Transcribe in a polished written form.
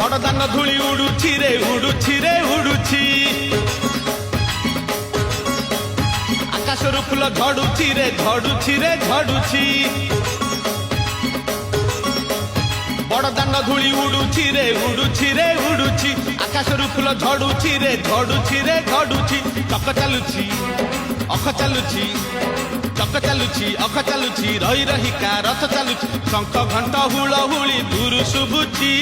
ବଡ଼ଦାନ ଧୂଳି ଉଡୁଛି ରେ ଉଡୁଛି ରେ ଉଡୁଛି ଆକାଶରୁ ଫୁଲ ଝଡୁଛି ରେ ଝଡୁଛି ରେ ଝଡୁଛି ବଡ଼ଦାନ ଧୂଳି ଉଡୁଛି ରେ ଉଡୁଛି ରେ ଉଡୁଛି ଆକାଶରୁ ଫୁଲ ଝଡୁଛି ରେ ଝଡୁଛି ରେ ଝଡୁଛି ଚକ ଚାଲୁଛି ଅଖ ଚାଲୁଛି ଚକ ଚାଲୁଛି ଅଖ ଚାଲୁଛି ରହି ରହିକା ରଥ ଚାଲୁଛି ଶଙ୍ଖ ଘଣ୍ଟ ହୁଳହୁଳି ଦୂରୁ ଶୁଭୁଛି